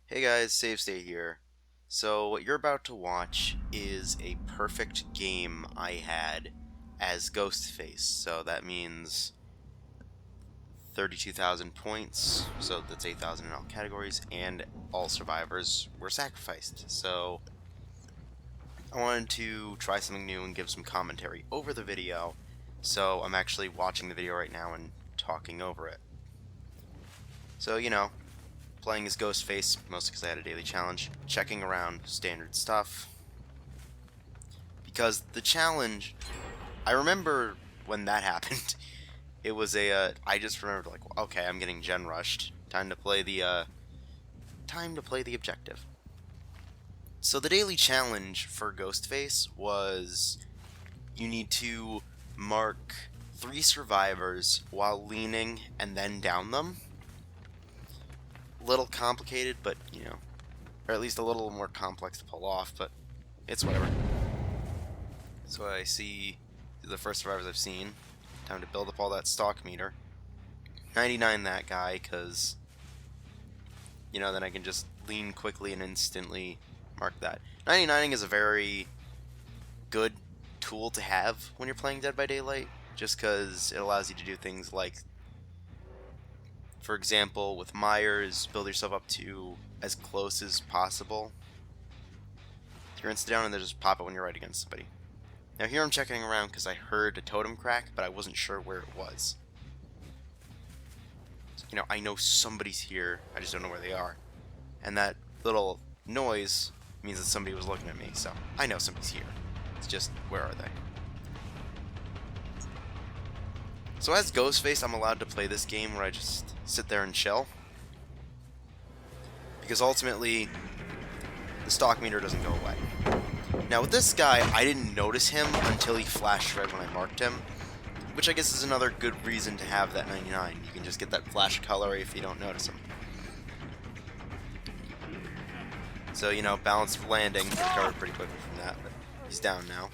Hey guys, Save State here. So, what you're about to watch is a perfect game I had as Ghostface. So, that means 32,000 points, so that's 8,000 in all categories, and all survivors were sacrificed. So, I wanted to try something new and give some commentary over the video. So, I'm actually watching the video right now and talking over it. So, playing as Ghostface, mostly because I had a daily challenge, checking around standard stuff. Because the challenge, I remember when that happened, it was I just remembered, like, okay, I'm getting gen rushed. Time to play the objective. So the daily challenge for Ghostface was you need to mark 3 survivors while leaning and then down them. Little complicated, but, or at least a little more complex to pull off, but it's whatever. So I see the first survivors I've seen. Time to build up all that stock meter. 99 that guy, because, then I can just lean quickly and instantly mark that. 99ing is a very good tool to have when you're playing Dead by Daylight, just because it allows you to do things like, for example, with Myers, build yourself up to as close as possible. You're insta down and then just pop it when you're right against somebody. Now here I'm checking around because I heard a totem crack, but I wasn't sure where it was. So, I know somebody's here, I just don't know where they are. And that little noise means that somebody was looking at me, so I know somebody's here. It's just, where are they? So as Ghostface, I'm allowed to play this game where I just sit there and chill. Because ultimately, the stock meter doesn't go away. Now with this guy, I didn't notice him until he flashed red when I marked him, which I guess is another good reason to have that 99. You can just get that flash color if you don't notice him. So, balanced landing, recovered pretty quickly from that, but he's down now.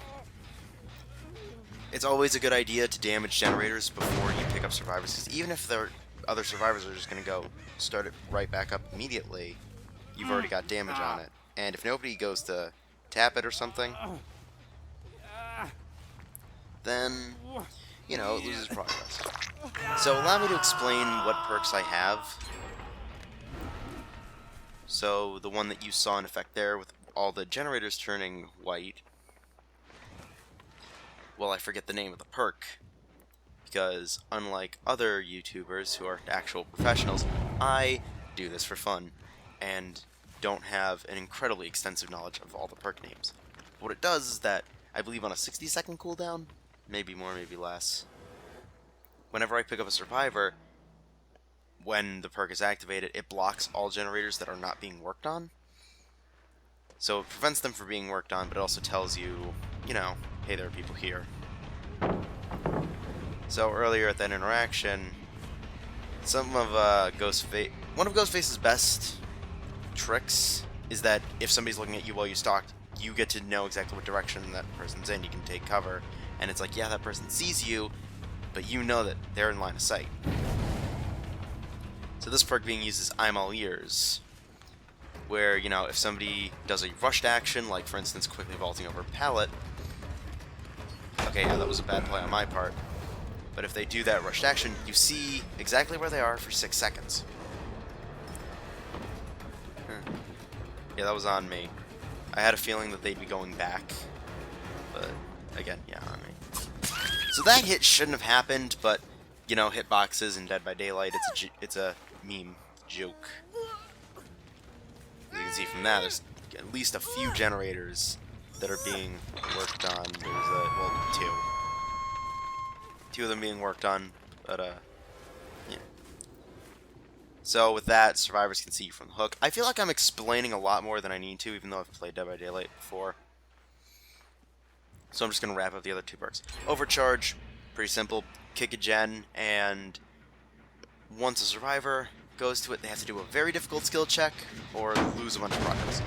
It's always a good idea to damage generators before you pick up survivors, because even if the other survivors are just going to go start it right back up immediately, you've already got damage on it. And if nobody goes to tap it or something, then, it loses progress. So allow me to explain what perks I have. So the one that you saw in effect there with all the generators turning white, well, I forget the name of the perk, because unlike other YouTubers who are actual professionals, I do this for fun, and don't have an incredibly extensive knowledge of all the perk names. What it does is that, I believe on a 60-second cooldown, maybe more, maybe less, whenever I pick up a survivor, when the perk is activated, it blocks all generators that are not being worked on. So it prevents them from being worked on, but it also tells you, hey, there are people here. So earlier at that interaction, one of Ghostface's best tricks is that if somebody's looking at you while you stalk, you get to know exactly what direction that person's in. You can take cover, and it's like, yeah, that person sees you, but you know that they're in line of sight. So this perk being used is I'm all ears, where, if somebody does a rushed action, like for instance quickly vaulting over a pallet, okay, yeah, that was a bad play on my part, but if they do that rushed action, you see exactly where they are for 6 seconds. Yeah, that was on me. I had a feeling that they'd be going back, but again, yeah, on me. So that hit shouldn't have happened, but, hitboxes in Dead by Daylight, it's a meme joke. As you can see from that, there's at least a few generators that are being worked on. There's, two. 2 of them being worked on, but, yeah. So with that, survivors can see you from the hook. I feel like I'm explaining a lot more than I need to, even though I've played Dead by Daylight before. So I'm just going to wrap up the other 2 perks. Overcharge, pretty simple. Kick a gen, and once a survivor goes to it, they have to do a very difficult skill check, or lose a bunch of progress.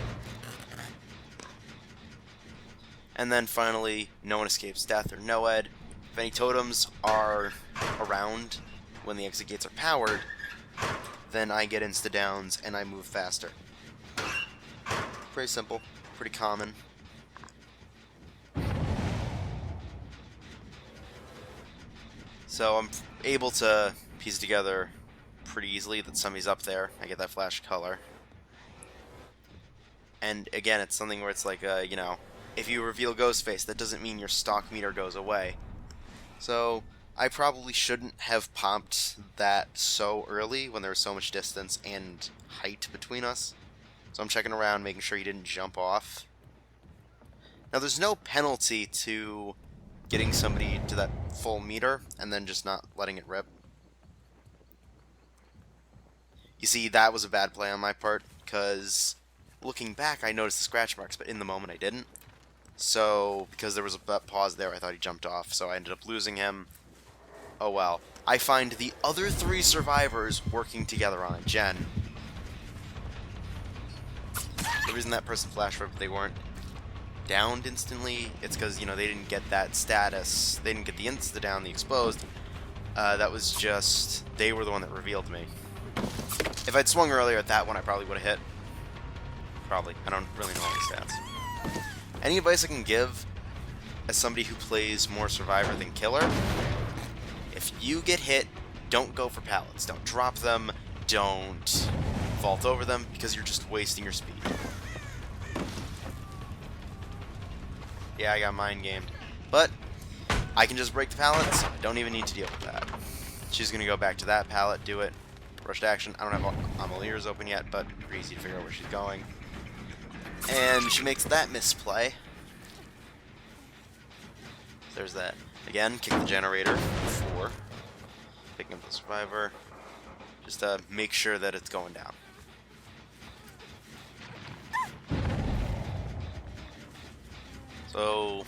And then finally, no one escapes death or no-ed. If any totems are around when the exit gates are powered, then I get insta-downs and I move faster. Pretty simple, pretty common. So I'm able to piece together pretty easily that somebody's up there. I get that flash color. And again, it's something where it's like, you know, if you reveal Ghostface, that doesn't mean your stock meter goes away. So I probably shouldn't have popped that so early when there was so much distance and height between us. So I'm checking around, making sure he didn't jump off. Now there's no penalty to getting somebody to that full meter and then just not letting it rip. You see, that was a bad play on my part, because looking back I noticed the scratch marks, but in the moment I didn't. So, because there was a pause there, I thought he jumped off, so I ended up losing him. Oh well. I find the other 3 survivors working together on it. Jen. The reason that person flashed ripped, they weren't downed instantly, it's because, you know, they didn't get that status. They didn't get the insta-down, the exposed. That was just, they were the one that revealed me. If I'd swung earlier at that one, I probably would have hit. Probably. I don't really know all the stats. Any advice I can give as somebody who plays more Survivor than Killer? If you get hit, don't go for pallets. Don't drop them. Don't vault over them, because you're just wasting your speed. Yeah, I got mind gamed. But I can just break the pallets. I don't even need to deal with that. She's going to go back to that pallet, do it. Rushed action. I don't have all my ears open yet, but pretty easy to figure out where she's going. And she makes that misplay. There's that. Again, kick the generator. 4. Picking up the survivor. Just to make sure that it's going down. So,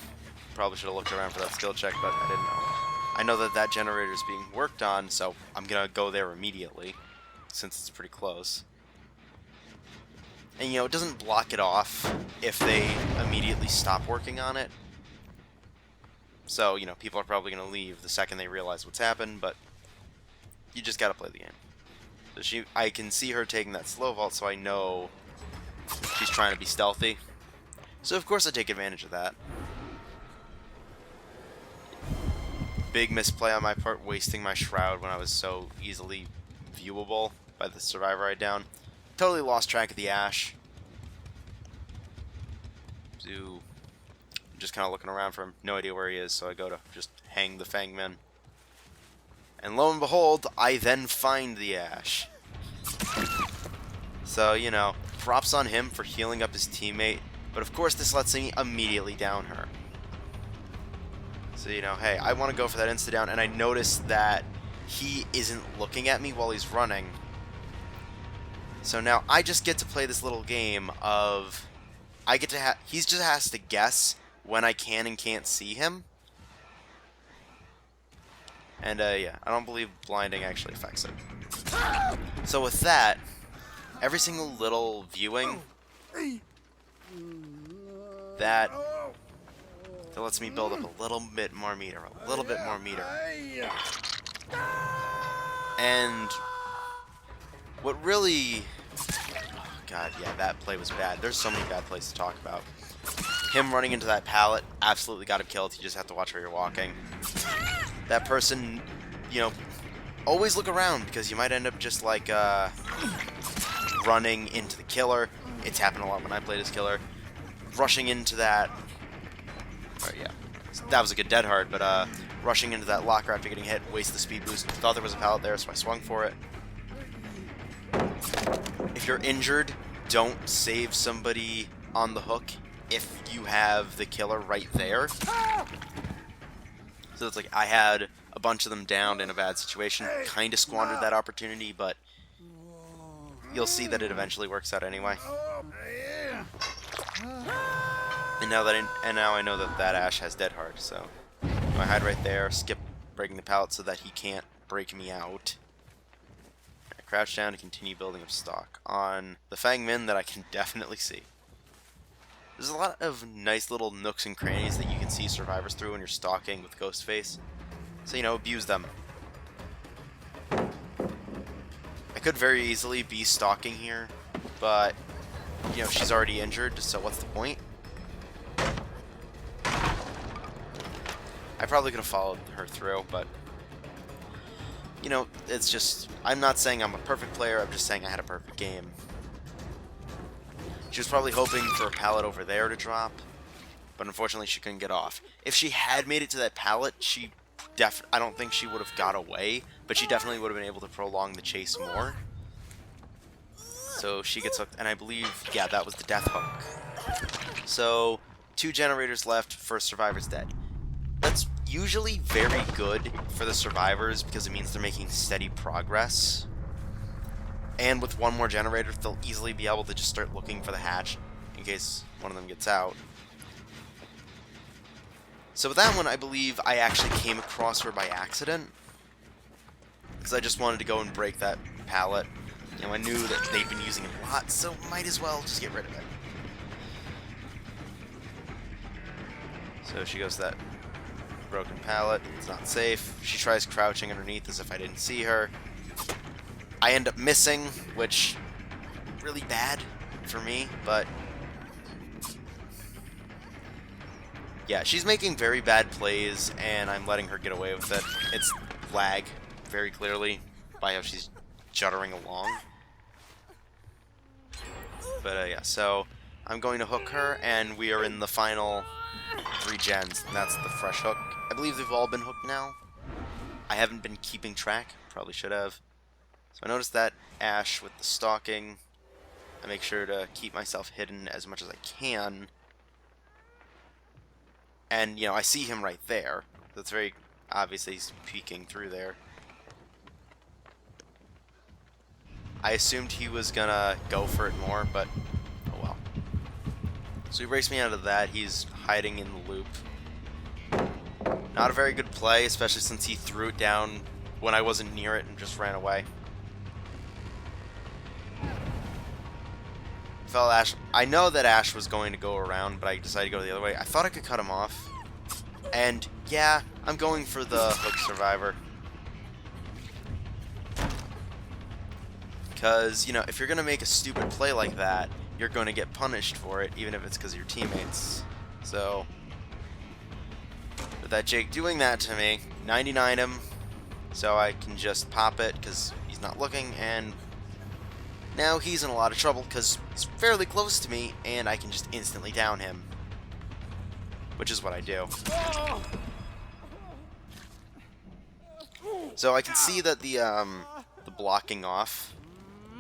probably should have looked around for that skill check, but I didn't know. I know that that generator is being worked on, so I'm going to go there immediately, since it's pretty close. And, you know, it doesn't block it off if they immediately stop working on it. So, you know, people are probably going to leave the second they realize what's happened, but you just got to play the game. So I can see her taking that slow vault, so I know she's trying to be stealthy. So, of course, I take advantage of that. Big misplay on my part, wasting my shroud when I was so easily viewable by the survivor I downed. Totally lost track of the Ash. So, I'm just kind of looking around for him. No idea where he is, so I go to just hang the Fangman. And lo and behold, I then find the Ash. So, you know, props on him for healing up his teammate. But of course, this lets me immediately down her. So, you know, hey, I want to go for that insta-down, and I notice that he isn't looking at me while he's running. So now I just get to play this little game of... he just has to guess when I can and can't see him. And, yeah, I don't believe blinding actually affects it. So with that, every single little viewing... That lets me build up a little bit more meter, a little bit more meter. And what really... Oh God, yeah, that play was bad. There's so many bad plays to talk about. Him running into that pallet, absolutely got him killed. You just have to watch where you're walking. That person, you know, always look around, because you might end up just like running into the killer. It's happened a lot when I played as killer. Rushing into that... Or, yeah, that was a good dead hard, but rushing into that locker after getting hit, waste the speed boost. Thought there was a pallet there, so I swung for it. If you're injured, don't save somebody on the hook if you have the killer right there. So it's like I had a bunch of them downed in a bad situation, kind of squandered that opportunity, but you'll see that it eventually works out anyway. And now I know that that Ash has dead hard, so I hide right there, skip breaking the pallet so that he can't break me out. I crouch down to continue building up stock on the Fangmen that I can definitely see. There's a lot of nice little nooks and crannies that you can see survivors through when you're stalking with Ghostface. So, you know, abuse them. I could very easily be stalking here, but you know, she's already injured, so what's the point? I probably could have followed her through, but, you know, it's just, I'm not saying I'm a perfect player, I'm just saying I had a perfect game. She was probably hoping for a pallet over there to drop, but unfortunately she couldn't get off. If she had made it to that pallet, I don't think she would have got away, but she definitely would have been able to prolong the chase more. So she gets hooked, and I believe, yeah, that was the death hook. So, 2 generators left, first survivor's dead. That's usually very good for the survivors because it means they're making steady progress. And with 1 more generator, they'll easily be able to just start looking for the hatch in case one of them gets out. So with that one, I believe I actually came across her by accident, because I just wanted to go and break that pallet. You know, I knew that they'd been using it a lot, so might as well just get rid of it. So she goes to that broken pallet. It's not safe. She tries crouching underneath as if I didn't see her. I end up missing, which really bad for me, but yeah, she's making very bad plays, and I'm letting her get away with it. It's lag, very clearly, by how she's juddering along. But yeah, so I'm going to hook her, and we are in the final 3 gens, and that's the fresh hook. I believe they've all been hooked now. I haven't been keeping track, probably should have. So I noticed that Ash with the stalking. I make sure to keep myself hidden as much as I can. And, you know, I see him right there. That's very obvious that he's peeking through there. I assumed he was gonna go for it more, but oh well. So he raced me out of that. He's hiding in the loop. Not a very good play, especially since he threw it down when I wasn't near it and just ran away. Fell Ash. I know that Ash was going to go around, but I decided to go the other way. I thought I could cut him off. And yeah, I'm going for the hook survivor. Because, you know, if you're going to make a stupid play like that, you're going to get punished for it, even if it's because of your teammates. So, with that Jake doing that to me, 99 him, so I can just pop it because he's not looking, and now he's in a lot of trouble because he's fairly close to me, and I can just instantly down him. Which is what I do. So I can see that the blocking off,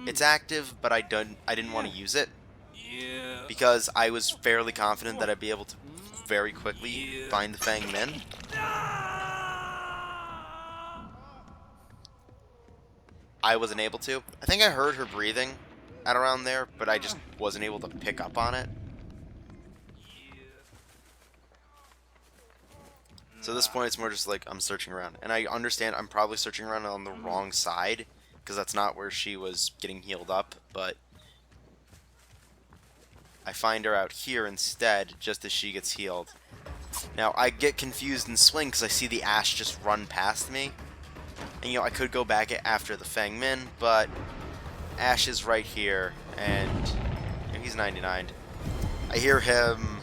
it's active, but I didn't want to use it because I was fairly confident that I'd be able to very quickly find the Fang Min. I wasn't able to. I think I heard her breathing at around there, but I just wasn't able to pick up on it. So at this point, it's more just like I'm searching around. And I understand I'm probably searching around on the wrong side, because that's not where she was getting healed up, but I find her out here instead, just as she gets healed. Now, I get confused and swing because I see the Ash just run past me. And, you know, I could go back after the Fang Min, but Ash is right here, and you know, he's 99. I hear him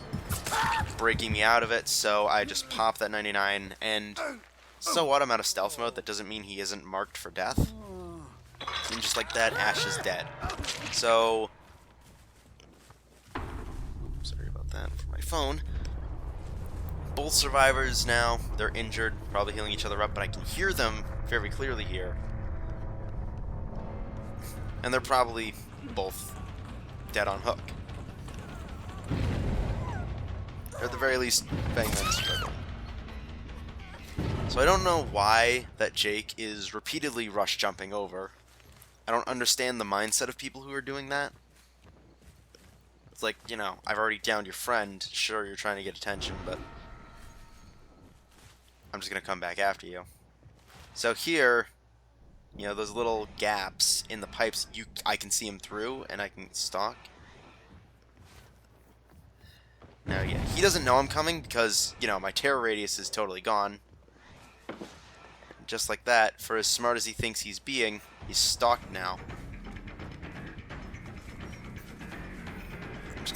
breaking me out of it, so I just pop that 99, and so what, I'm out of stealth mode. That doesn't mean he isn't marked for death. And just like that, Ash is dead. So, sorry about that for my phone. Both survivors now, they're injured, probably healing each other up, but I can hear them very clearly here. And they're probably both dead on hook. Or at the very least, Fang Min's struggling. So I don't know why that Jake is repeatedly rush jumping over. I don't understand the mindset of people who are doing that. It's like, you know, I've already downed your friend. Sure, you're trying to get attention, but I'm just going to come back after you. So here, you know, those little gaps in the pipes, I can see them through, and I can stalk. Now, yeah, he doesn't know I'm coming because, you know, my terror radius is totally gone. Just like that, for as smart as he thinks he's being, he's stalked now.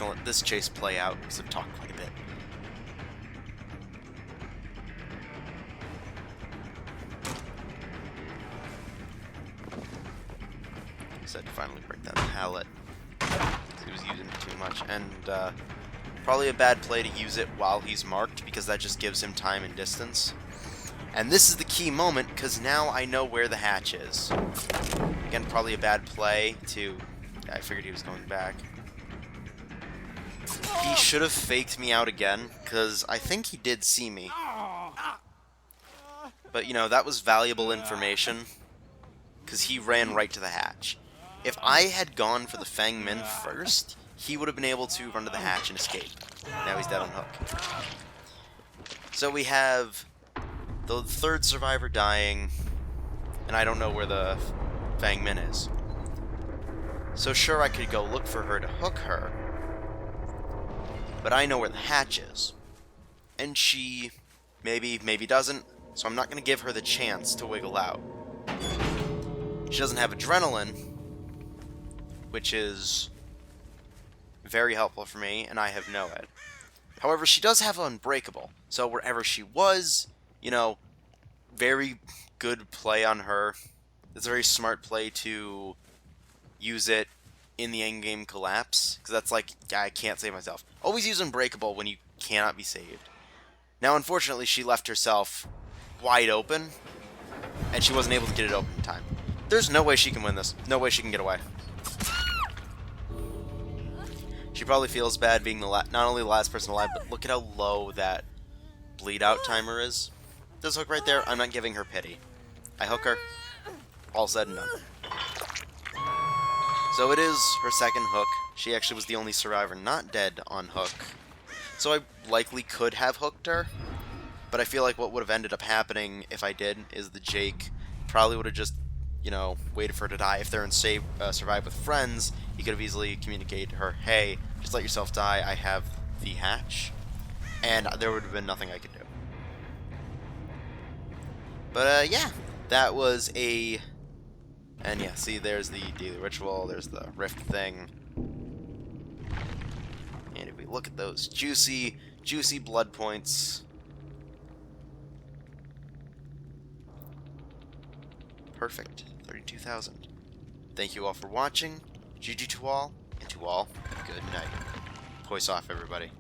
gonna let this chase play out because I've talked quite a bit. Said to finally break that pallet. He was using it too much, and probably a bad play to use it while he's marked because that just gives him time and distance. And this is the key moment because now I know where the hatch is. Again, probably a bad play to... Yeah, I figured he was going back. He should have faked me out again because I think he did see me. But, you know, that was valuable information because he ran right to the hatch. If I had gone for the Fang Min first, he would have been able to run to the hatch and escape. Now he's dead on hook. So we have the third survivor dying, and I don't know where the Fang Min is. So sure, I could go look for her to hook her, but I know where the hatch is. And she maybe doesn't, so I'm not going to give her the chance to wiggle out. She doesn't have adrenaline, which is very helpful for me, and I have no ed. However, she does have Unbreakable, so wherever she was, you know, very good play on her. It's a very smart play to use it in the endgame collapse, because that's like, yeah, I can't save myself. Always use Unbreakable when you cannot be saved. Now, unfortunately, she left herself wide open, and she wasn't able to get it open in time. There's no way she can win this. No way she can get away. She probably feels bad being the not only the last person alive, but look at how low that bleed out timer is. This hook right there, I'm not giving her pity. I hook her, all said and done. So it is her second hook. She actually was the only survivor not dead on hook. So I likely could have hooked her, but I feel like what would have ended up happening if I did is the Jake probably would have just, you know, waited for her to die. If they're in Survive with friends, he could have easily communicated to her, hey, just let yourself die, I have the hatch. And there would have been nothing I could do. But, yeah, that was a... And yeah, see, there's the daily ritual, there's the rift thing. And if we look at those juicy blood points... Perfect. 32,000. Thank you all for watching. GG to all, and to all, good night. Voice off, everybody.